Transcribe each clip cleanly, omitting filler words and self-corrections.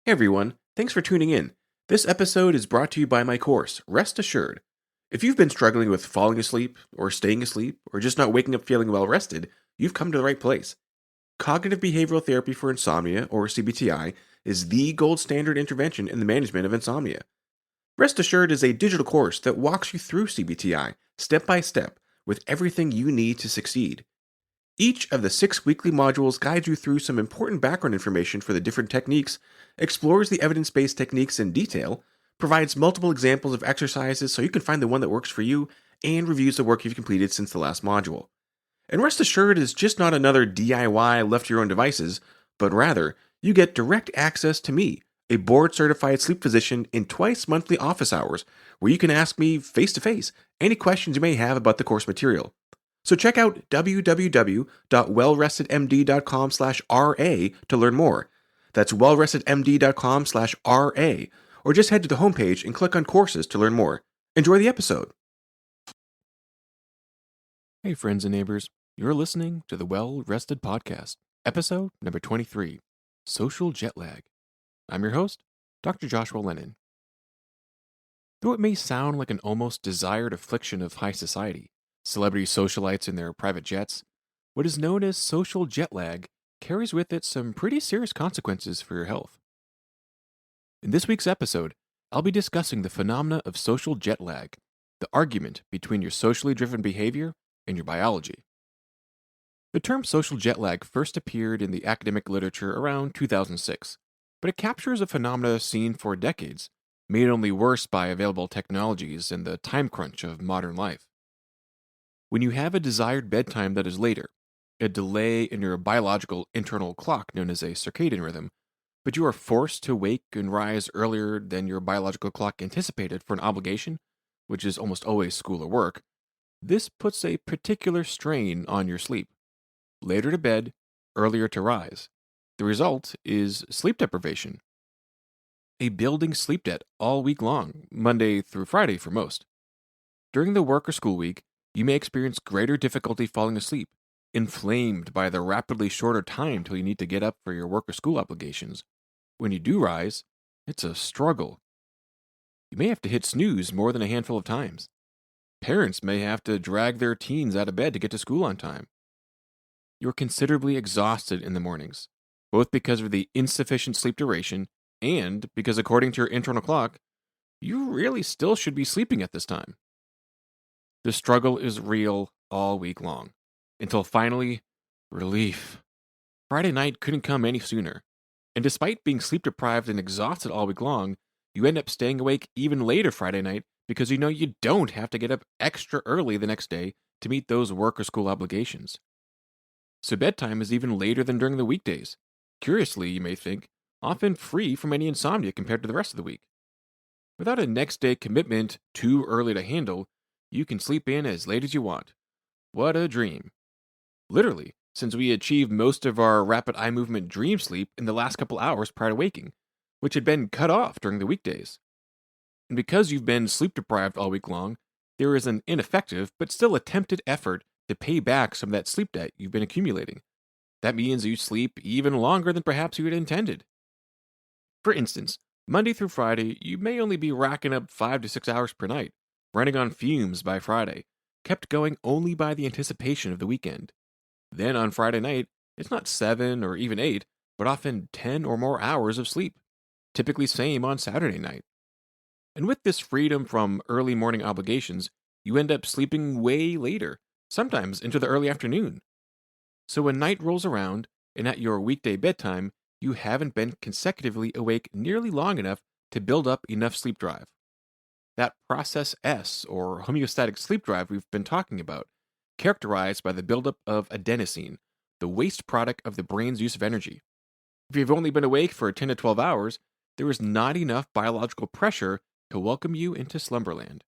Hey everyone, thanks for tuning in. This episode is brought to you by my course, Rest Assured. If you've been struggling with falling asleep, or staying asleep, or just not waking up feeling well rested, you've come to the right place. Cognitive behavioral therapy for insomnia, or CBTI, is the gold standard intervention in the management of insomnia. Rest Assured is a digital course that walks you through CBTI, step by step, with everything you need to succeed. Each of the 6 weekly modules guides you through some important background information for the different techniques, explores the evidence based techniques in detail, provides multiple examples of exercises so you can find the one that works for you, and reviews the work you've completed since the last module. And Rest Assured is just not another DIY left to your own devices, but rather, you get direct access to me, a board certified sleep physician, in twice monthly office hours, where you can ask me face to face any questions you may have about the course material. So check out www.wellrestedmd.com/RA to learn more. That's wellrestedmd.com/RA, or just head to the homepage and click on courses to learn more. Enjoy the episode. Hey friends and neighbors, you're listening to the Well Rested Podcast, episode number 23, Social Jet Lag. I'm your host, Dr. Joshua Lennon. Though it may sound like an almost desired affliction of high society, celebrity socialites in their private jets, what is known as social jet lag carries with it some pretty serious consequences for your health. In this week's episode, I'll be discussing the phenomena of social jet lag, the argument between your socially driven behavior and your biology. The term social jet lag first appeared in the academic literature around 2006, but it captures a phenomena seen for decades, made only worse by available technologies and the time crunch of modern life. When you have a desired bedtime that is later, a delay in your biological internal clock known as a circadian rhythm, but you are forced to wake and rise earlier than your biological clock anticipated for an obligation, which is almost always school or work, this puts a particular strain on your sleep. Later to bed, earlier to rise. The result is sleep deprivation. A building sleep debt all week long, Monday through Friday for most. During the work or school week, you may experience greater difficulty falling asleep, inflamed by the rapidly shorter time till you need to get up for your work or school obligations. When you do rise, it's a struggle. You may have to hit snooze more than a handful of times. Parents may have to drag their teens out of bed to get to school on time. You're considerably exhausted in the mornings, both because of the insufficient sleep duration and because, according to your internal clock, you really still should be sleeping at this time. The struggle is real all week long, until finally, relief. Friday night couldn't come any sooner, and despite being sleep deprived and exhausted all week long, you end up staying awake even later Friday night because you know you don't have to get up extra early the next day to meet those work or school obligations. So bedtime is even later than during the weekdays. Curiously, you may think, often free from any insomnia compared to the rest of the week. Without a next day commitment too early to handle, you can sleep in as late as you want. What a dream. Literally, since we achieved most of our rapid eye movement dream sleep in the last couple hours prior to waking, which had been cut off during the weekdays. And because you've been sleep deprived all week long, there is an ineffective but still attempted effort to pay back some of that sleep debt you've been accumulating. That means you sleep even longer than perhaps you had intended. For instance, Monday through Friday, you may only be racking up 5 to 6 hours per night, running on fumes by Friday, kept going only by the anticipation of the weekend. Then on Friday night, it's not 7 or even 8, but often 10 or more hours of sleep, typically same on Saturday night. And with this freedom from early morning obligations, you end up sleeping way later, sometimes into the early afternoon. So when night rolls around, and at your weekday bedtime, you haven't been consecutively awake nearly long enough to build up enough sleep drive. That process S, or homeostatic sleep drive we've been talking about, characterized by the buildup of adenosine, the waste product of the brain's use of energy. If you've only been awake for 10 to 12 hours, there is not enough biological pressure to welcome you into slumberland.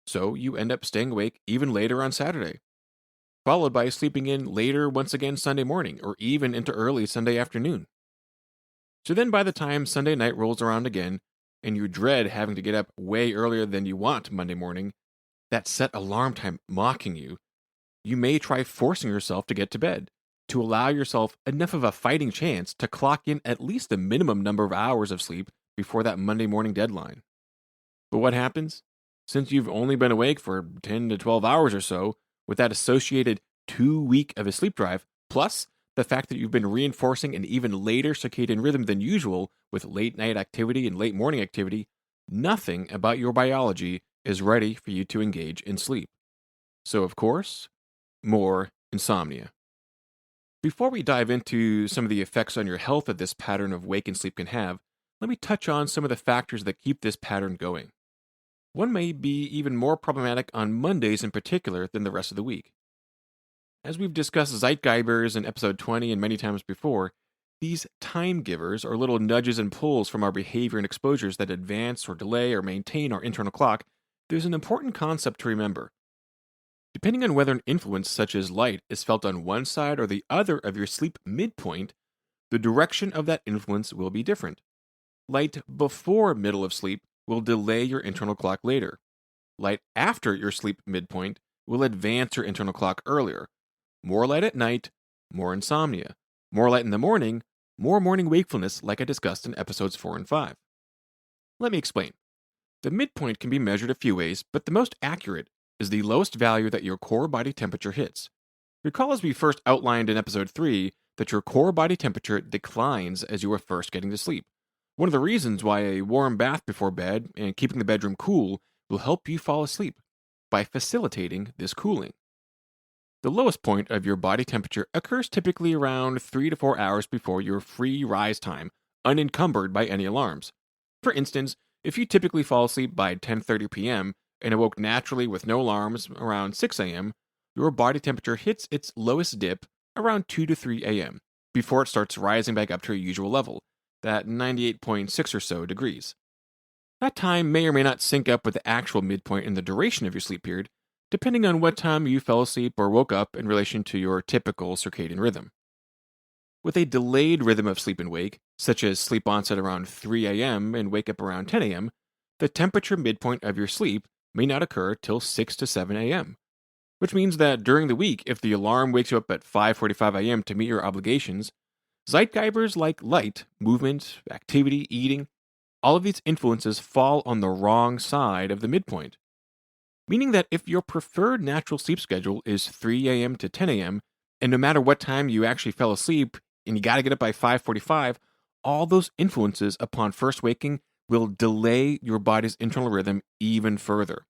So you end up staying awake even later on Saturday, followed by sleeping in later once again Sunday morning, or even into early Sunday afternoon. So then by the time Sunday night rolls around again, and you dread having to get up way earlier than you want Monday morning, that set alarm time mocking you, you may try forcing yourself to get to bed, to allow yourself enough of a fighting chance to clock in at least the minimum number of hours of sleep before that Monday morning deadline. But what happens? Since you've only been awake for 10 to 12 hours or so, with that associated 2 week of a sleep drive, plus the fact that you've been reinforcing an even later circadian rhythm than usual with late night activity and late morning activity, nothing about your biology is ready for you to engage in sleep. So, of course, more insomnia. Before we dive into some of the effects on your health that this pattern of wake and sleep can have, let me touch on some of the factors that keep this pattern going. One may be even more problematic on Mondays in particular than the rest of the week. As we've discussed Zeitgeibers in episode 20 and many times before, these time givers are little nudges and pulls from our behavior and exposures that advance or delay or maintain our internal clock. There's an important concept to remember. Depending on whether an influence such as light is felt on one side or the other of your sleep midpoint, the direction of that influence will be different. Light before middle of sleep will delay your internal clock later. Light after your sleep midpoint will advance your internal clock earlier. More light at night, more insomnia. More light in the morning, more morning wakefulness like I discussed in episodes 4 and 5. Let me explain. The midpoint can be measured a few ways, but the most accurate is the lowest value that your core body temperature hits. Recall as we first outlined in episode 3 that your core body temperature declines as you are first getting to sleep. One of the reasons why a warm bath before bed and keeping the bedroom cool will help you fall asleep by facilitating this cooling. The lowest point of your body temperature occurs typically around 3 to 4 hours before your free rise time, unencumbered by any alarms. For instance, if you typically fall asleep by 10:30 p.m. and awoke naturally with no alarms around 6 a.m., your body temperature hits its lowest dip around 2 to 3 a.m. before it starts rising back up to a usual level, that 98.6 or so degrees. That time may or may not sync up with the actual midpoint in the duration of your sleep period, depending on what time you fell asleep or woke up in relation to your typical circadian rhythm. With a delayed rhythm of sleep and wake, such as sleep onset around 3 a.m. and wake up around 10 a.m., the temperature midpoint of your sleep may not occur till 6 to 7 a.m., which means that during the week, if the alarm wakes you up at 5:45 a.m. to meet your obligations, Zeitgeibers like light, movement, activity, eating, all of these influences fall on the wrong side of the midpoint. Meaning that if your preferred natural sleep schedule is 3 a.m. to 10 a.m., and no matter what time you actually fell asleep and you got to get up by 5:45, all those influences upon first waking will delay your body's internal rhythm even further.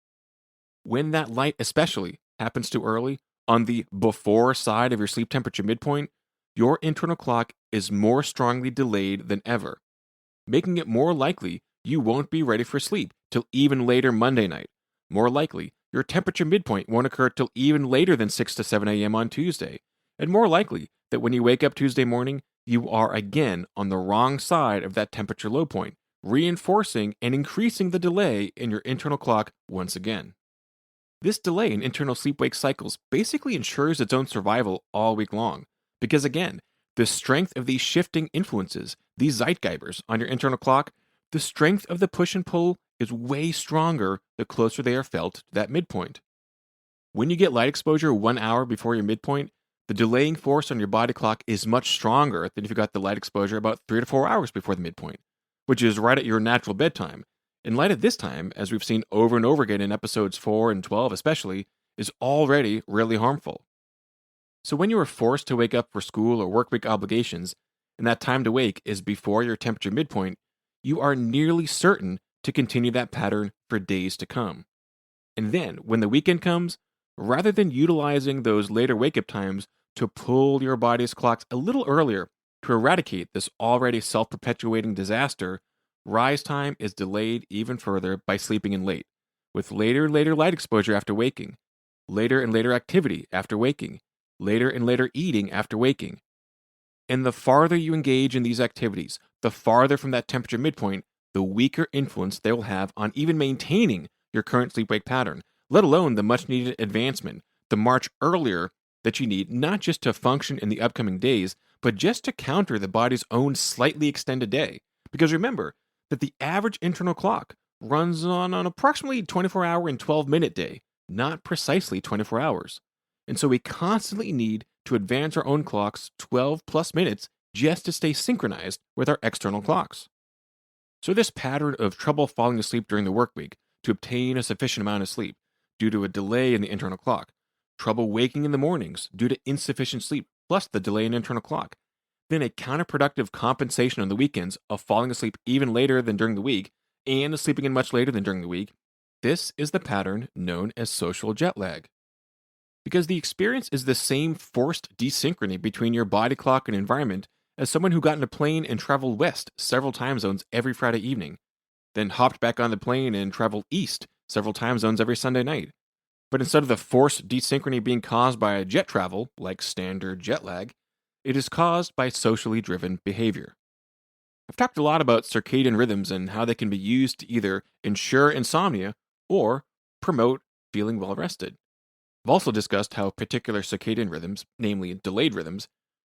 When that light especially happens too early, on the before side of your sleep temperature midpoint, your internal clock is more strongly delayed than ever, making it more likely you won't be ready for sleep till even later Monday night. More likely, your temperature midpoint won't occur till even later than 6 to 7 a.m. on Tuesday, and more likely that when you wake up Tuesday morning, you are again on the wrong side of that temperature low point, reinforcing and increasing the delay in your internal clock once again. This delay in internal sleep-wake cycles basically ensures its own survival all week long, because again, the strength of these shifting influences, these Zeitgeibers on your internal clock, the strength of the push and pull is way stronger the closer they are felt to that midpoint. When you get light exposure 1 hour before your midpoint, the delaying force on your body clock is much stronger than if you got the light exposure about 3 to 4 hours before the midpoint, which is right at your natural bedtime. And light at this time, as we've seen over and over again in episodes 4 and 12 especially, is already really harmful. So when you are forced to wake up for school or workweek obligations, and that time to wake is before your temperature midpoint, you are nearly certain to continue that pattern for days to come. And then, when the weekend comes, rather than utilizing those later wake-up times to pull your body's clocks a little earlier to eradicate this already self-perpetuating disaster, rise time is delayed even further by sleeping in late, with later and later light exposure after waking, later and later activity after waking, later and later eating after waking. And the farther you engage in these activities, the farther from that temperature midpoint, the weaker influence they will have on even maintaining your current sleep-wake pattern, let alone the much-needed advancement, the march earlier that you need not just to function in the upcoming days, but just to counter the body's own slightly extended day. Because remember that the average internal clock runs on an approximately 24-hour and 12-minute day, not precisely 24 hours. And so we constantly need to advance our own clocks 12 plus minutes just to stay synchronized with our external clocks. So, this pattern of trouble falling asleep during the work week to obtain a sufficient amount of sleep due to a delay in the internal clock, trouble waking in the mornings due to insufficient sleep plus the delay in internal clock, then a counterproductive compensation on the weekends of falling asleep even later than during the week and sleeping in much later than during the week. This is the pattern known as social jet lag. Because the experience is the same forced desynchrony between your body clock and environment as someone who got in a plane and traveled west several time zones every Friday evening, then hopped back on the plane and traveled east several time zones every Sunday night. But instead of the forced desynchrony being caused by jet travel, like standard jet lag, it is caused by socially driven behavior. I've talked a lot about circadian rhythms and how they can be used to either ensure insomnia or promote feeling well rested. I've also discussed how particular circadian rhythms, namely delayed rhythms,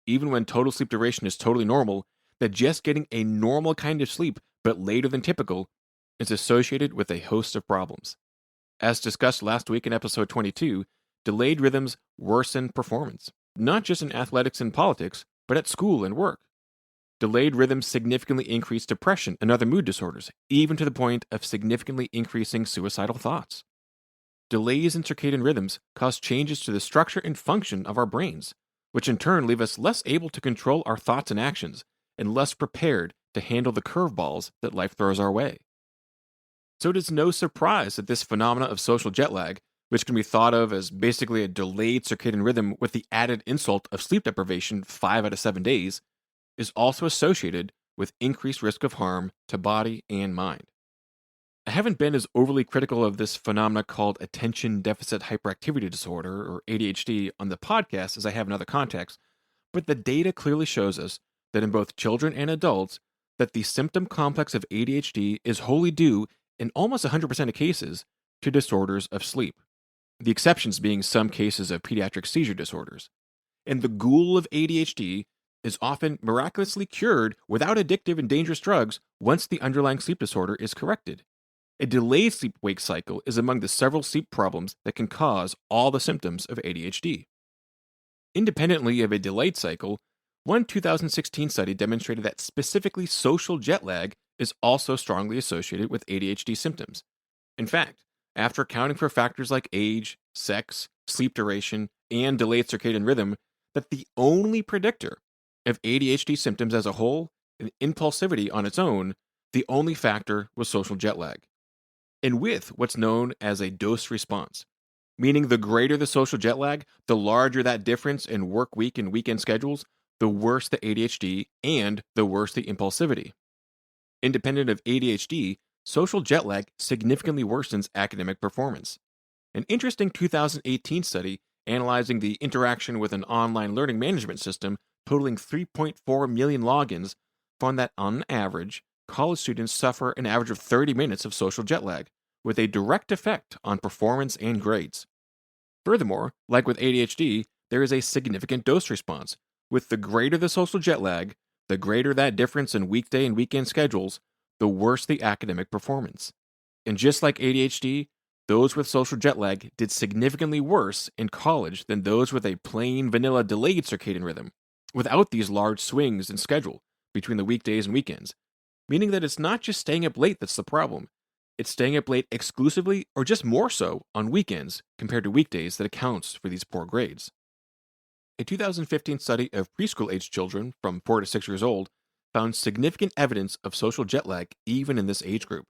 even when total sleep duration is totally normal, that just getting a normal kind of sleep but later than typical is associated with a host of problems. As discussed last week in episode 22, delayed rhythms worsen performance, not just in athletics and politics, but at school and work. Delayed rhythms significantly increase depression and other mood disorders, even to the point of significantly increasing suicidal thoughts. Delays in circadian rhythms cause changes to the structure and function of our brains, which in turn leave us less able to control our thoughts and actions, and less prepared to handle the curveballs that life throws our way. So it is no surprise that this phenomena of social jet lag, which can be thought of as basically a delayed circadian rhythm with the added insult of sleep deprivation 5 out of 7 days, is also associated with increased risk of harm to body and mind. I haven't been as overly critical of this phenomena called attention deficit hyperactivity disorder, or ADHD, on the podcast as I have in other contexts, but the data clearly shows us that in both children and adults, that the symptom complex of ADHD is wholly due, in almost 100% of cases, to disorders of sleep, the exceptions being some cases of pediatric seizure disorders. And the ghoul of ADHD is often miraculously cured without addictive and dangerous drugs once the underlying sleep disorder is corrected. A delayed sleep-wake cycle is among the several sleep problems that can cause all the symptoms of ADHD. Independently of a delayed cycle, one 2016 study demonstrated that specifically social jet lag is also strongly associated with ADHD symptoms. In fact, after accounting for factors like age, sex, sleep duration, and delayed circadian rhythm, that the only predictor of ADHD symptoms as a whole and impulsivity on its own, the only factor was social jet lag. And with what's known as a dose response, meaning the greater the social jet lag, the larger that difference in work week and weekend schedules, the worse the ADHD and the worse the impulsivity. Independent of ADHD, social jet lag significantly worsens academic performance. An interesting 2018 study analyzing the interaction with an online learning management system totaling 3.4 million logins found that on average, college students suffer an average of 30 minutes of social jet lag, with a direct effect on performance and grades. Furthermore, like with ADHD, there is a significant dose response, with the greater the social jet lag, the greater that difference in weekday and weekend schedules, the worse the academic performance. And just like ADHD, those with social jet lag did significantly worse in college than those with a plain vanilla delayed circadian rhythm, without these large swings in schedule between the weekdays and weekends, meaning that it's not just staying up late that's the problem. It's staying up late exclusively or just more so on weekends compared to weekdays that accounts for these poor grades. A 2015 study of preschool-aged children from 4 to 6 years old found significant evidence of social jet lag even in this age group.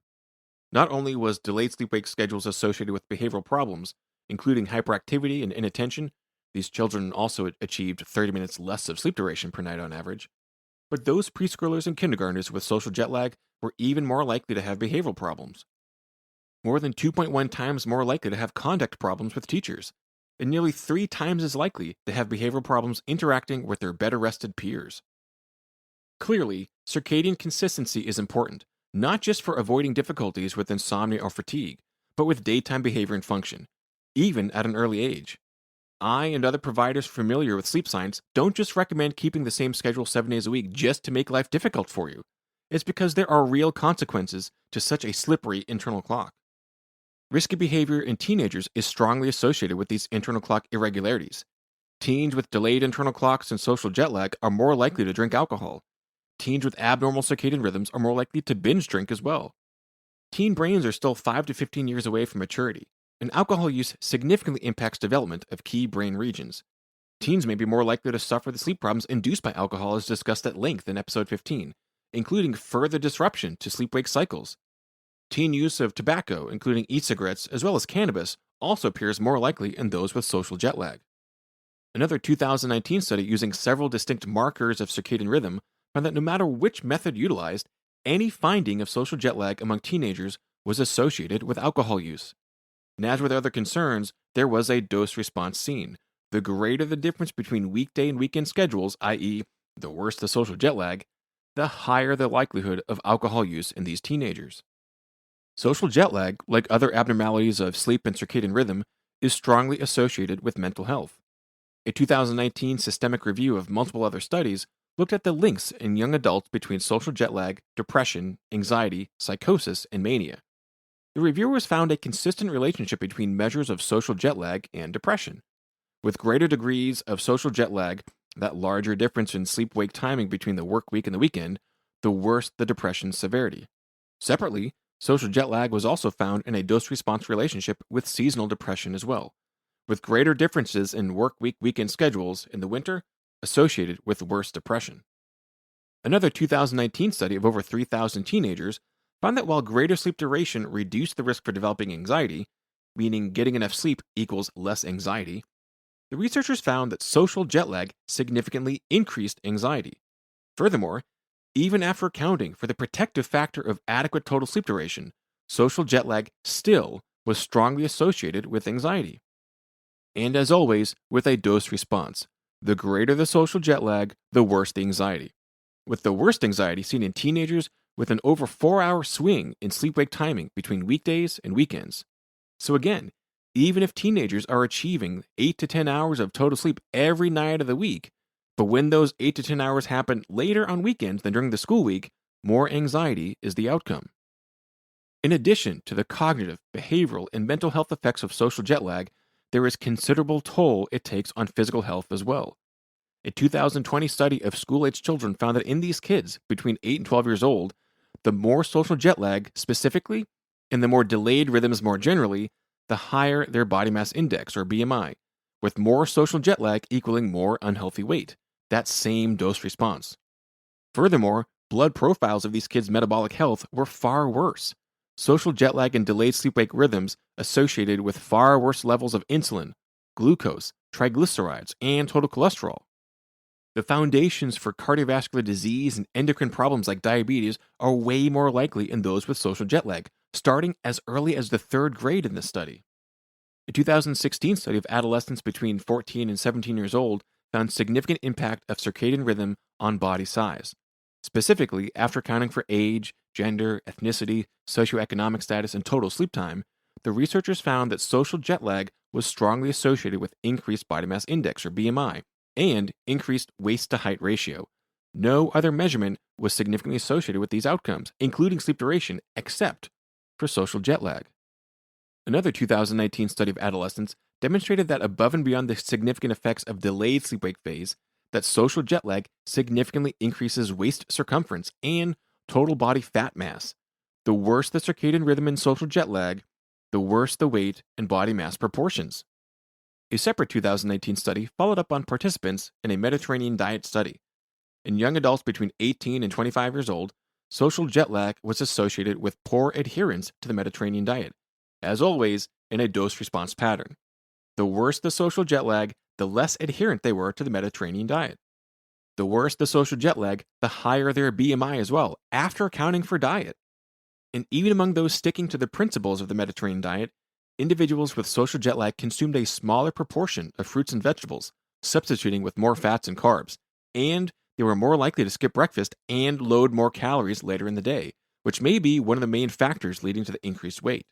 Not only was delayed sleep-wake schedules associated with behavioral problems, including hyperactivity and inattention, these children also achieved 30 minutes less of sleep duration per night on average, but those preschoolers and kindergartners with social jet lag were even more likely to have behavioral problems. More than 2.1 times more likely to have conduct problems with teachers, and nearly 3 times as likely to have behavioral problems interacting with their better rested peers. Clearly, circadian consistency is important, not just for avoiding difficulties with insomnia or fatigue, but with daytime behavior and function, even at an early age. I and other providers familiar with sleep science don't just recommend keeping the same schedule 7 days a week just to make life difficult for you. It's because there are real consequences to such a slippery internal clock. Risky behavior in teenagers is strongly associated with these internal clock irregularities. Teens with delayed internal clocks and social jet lag are more likely to drink alcohol. Teens with abnormal circadian rhythms are more likely to binge drink as well. Teen brains are still 5 to 15 years away from maturity, and alcohol use significantly impacts development of key brain regions. Teens may be more likely to suffer the sleep problems induced by alcohol as discussed at length in episode 15, including further disruption to sleep-wake cycles. Teen use of tobacco, including e-cigarettes as well as cannabis, also appears more likely in those with social jet lag. Another 2019 study using several distinct markers of circadian rhythm found that no matter which method utilized, any finding of social jet lag among teenagers was associated with alcohol use. And as with other concerns, there was a dose-response seen. The greater the difference between weekday and weekend schedules, i.e., the worse the social jet lag, the higher the likelihood of alcohol use in these teenagers. Social jet lag, like other abnormalities of sleep and circadian rhythm, is strongly associated with mental health. A 2019 systemic review of multiple other studies looked at the links in young adults between social jet lag, depression, anxiety, psychosis, and mania. The reviewers found a consistent relationship between measures of social jet lag and depression. With greater degrees of social jet lag, that larger difference in sleep-wake timing between the work week and the weekend, the worse the depression severity. Separately, social jet lag was also found in a dose-response relationship with seasonal depression as well, with greater differences in work week-weekend schedules in the winter associated with worse depression. Another 2019 study of over 3,000 teenagers found that while greater sleep duration reduced the risk for developing anxiety, meaning getting enough sleep equals less anxiety, the researchers found that social jet lag significantly increased anxiety. Furthermore, even after accounting for the protective factor of adequate total sleep duration, social jet lag still was strongly associated with anxiety. And as always, with a dose response, the greater the social jet lag, the worse the anxiety, with the worst anxiety seen in teenagers with an over 4-hour swing in sleep-wake timing between weekdays and weekends. So again, even if teenagers are achieving 8 to 10 hours of total sleep every night of the week, but when those 8 to 10 hours happen later on weekends than during the school week, more anxiety is the outcome. In addition to the cognitive, behavioral, and mental health effects of social jet lag, there is considerable toll it takes on physical health as well. A 2020 study of school-aged children found that in these kids between 8 and 12 years old, the more social jet lag specifically, and the more delayed rhythms more generally, the higher their body mass index, or BMI, with more social jet lag equaling more unhealthy weight, that same dose response. Furthermore, blood profiles of these kids' metabolic health were far worse. Social jet lag and delayed sleep-wake rhythms associated with far worse levels of insulin, glucose, triglycerides, and total cholesterol. The foundations for cardiovascular disease and endocrine problems like diabetes are way more likely in those with social jet lag, starting as early as the 3rd grade in this study. A 2016 study of adolescents between 14 and 17 years old found significant impact of circadian rhythm on body size. Specifically, after accounting for age, gender, ethnicity, socioeconomic status, and total sleep time, the researchers found that social jet lag was strongly associated with increased body mass index, or BMI, and increased waist-to-height ratio. No other measurement was significantly associated with these outcomes, including sleep duration, except for social jet lag. Another 2019 study of adolescents demonstrated that above and beyond the significant effects of delayed sleep-wake phase, that social jet lag significantly increases waist circumference and total body fat mass. The worse the circadian rhythm in social jet lag, the worse the weight and body mass proportions. A separate 2019 study followed up on participants in a Mediterranean diet study. In young adults between 18 and 25 years old, social jet lag was associated with poor adherence to the Mediterranean diet, as always, in a dose-response pattern. The worse the social jet lag, the less adherent they were to the Mediterranean diet. The worse the social jet lag, the higher their BMI as well, after accounting for diet. And even among those sticking to the principles of the Mediterranean diet, individuals with social jet lag consumed a smaller proportion of fruits and vegetables, substituting with more fats and carbs, and they were more likely to skip breakfast and load more calories later in the day, which may be one of the main factors leading to the increased weight.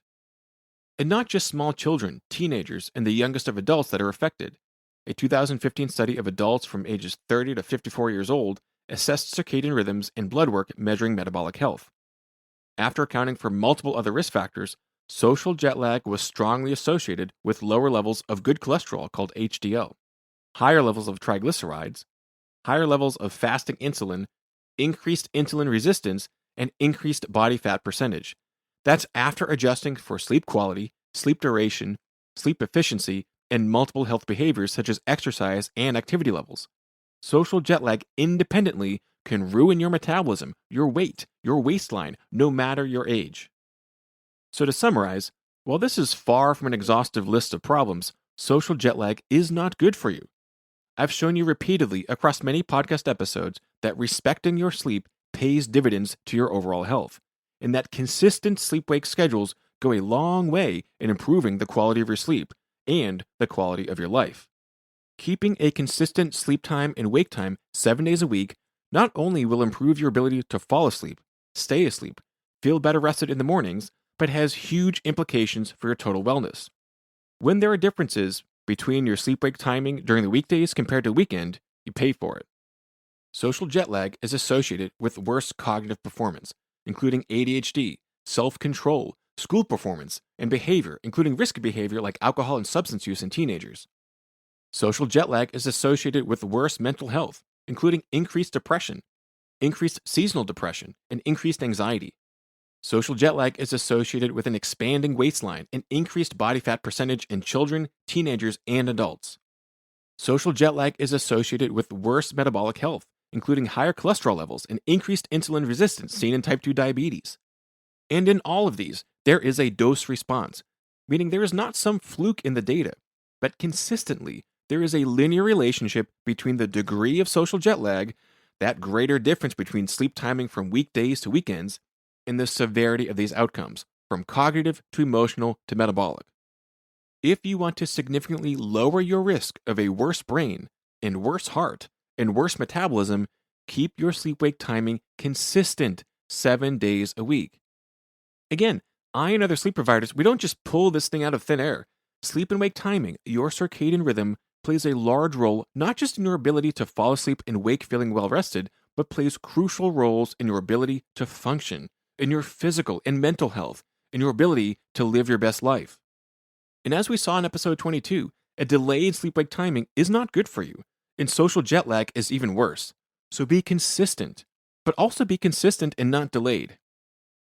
And not just small children, teenagers, and the youngest of adults that are affected. A 2015 study of adults from ages 30 to 54 years old assessed circadian rhythms and blood work measuring metabolic health. After accounting for multiple other risk factors, social jet lag was strongly associated with lower levels of good cholesterol called HDL. higher levels of triglycerides, higher levels of fasting insulin, increased insulin resistance, and increased body fat percentage. That's after adjusting for sleep quality, sleep duration, sleep efficiency, and multiple health behaviors such as exercise and activity levels. Social jet lag independently can ruin your metabolism, your weight, your waistline, no matter your age. So, to summarize, while this is far from an exhaustive list of problems, social jet lag is not good for you. I've shown you repeatedly across many podcast episodes that respecting your sleep pays dividends to your overall health, and that consistent sleep wake schedules go a long way in improving the quality of your sleep and the quality of your life. Keeping a consistent sleep time and wake time 7 days a week not only will improve your ability to fall asleep, stay asleep, feel better rested in the mornings, but has huge implications for your total wellness. When there are differences between your sleep-wake timing during the weekdays compared to the weekend, you pay for it. Social jet lag is associated with worse cognitive performance, including ADHD, self-control, school performance, and behavior, including risky behavior like alcohol and substance use in teenagers. Social jet lag is associated with worse mental health, including increased depression, increased seasonal depression, and increased anxiety. Social jet lag is associated with an expanding waistline and increased body fat percentage in children, teenagers, and adults. Social jet lag is associated with worse metabolic health, including higher cholesterol levels and increased insulin resistance seen in type 2 diabetes. And in all of these, there is a dose response, meaning there is not some fluke in the data, but consistently, there is a linear relationship between the degree of social jet lag, that greater difference between sleep timing from weekdays to weekends, and the severity of these outcomes, from cognitive to emotional to metabolic. If you want to significantly lower your risk of a worse brain, and worse heart, and worse metabolism, keep your sleep-wake timing consistent 7 days a week. Again, I and other sleep providers, we don't just pull this thing out of thin air. Sleep and wake timing, your circadian rhythm, plays a large role not just in your ability to fall asleep and wake feeling well rested, but plays crucial roles in your ability to function, in your physical and mental health, in your ability to live your best life. And as we saw in episode 22, a delayed sleep-wake timing is not good for you, and social jet lag is even worse. So be consistent, but also be consistent and not delayed.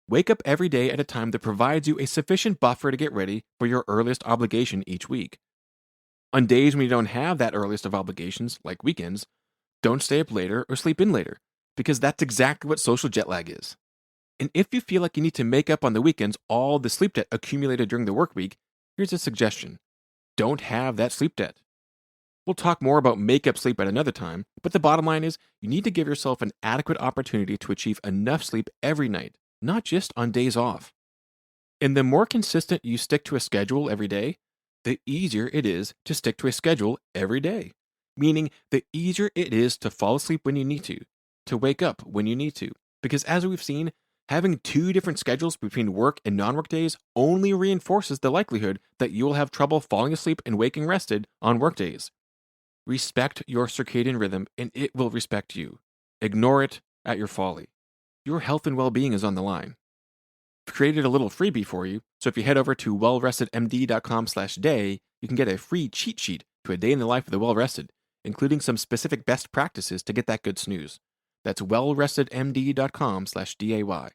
Wake up every day at a time that provides you a sufficient buffer to get ready for your earliest obligation each week. On days when you don't have that earliest of obligations, like weekends, don't stay up later or sleep in later, because that's exactly what social jet lag is. And if you feel like you need to make up on the weekends all the sleep debt accumulated during the work week, here's a suggestion. Don't have that sleep debt. We'll talk more about make-up sleep at another time, but the bottom line is you need to give yourself an adequate opportunity to achieve enough sleep every night, not just on days off. And the more consistent you stick to a schedule every day, the easier it is to stick to a schedule every day. Meaning, the easier it is to fall asleep when you need to wake up when you need to. Because as we've seen, having two different schedules between work and non-work days only reinforces the likelihood that you will have trouble falling asleep and waking rested on work days. Respect your circadian rhythm and it will respect you. Ignore it at your folly. Your health and well-being is on the line. I've created a little freebie for you, so if you head over to wellrestedmd.com/day, you can get a free cheat sheet to a day in the life of the well-rested, including some specific best practices to get that good snooze. That's wellrestedmd.com/day.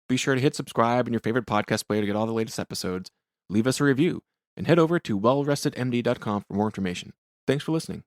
Be sure to hit subscribe in your favorite podcast player to get all the latest episodes, leave us a review, and head over to wellrestedmd.com for more information. Thanks for listening.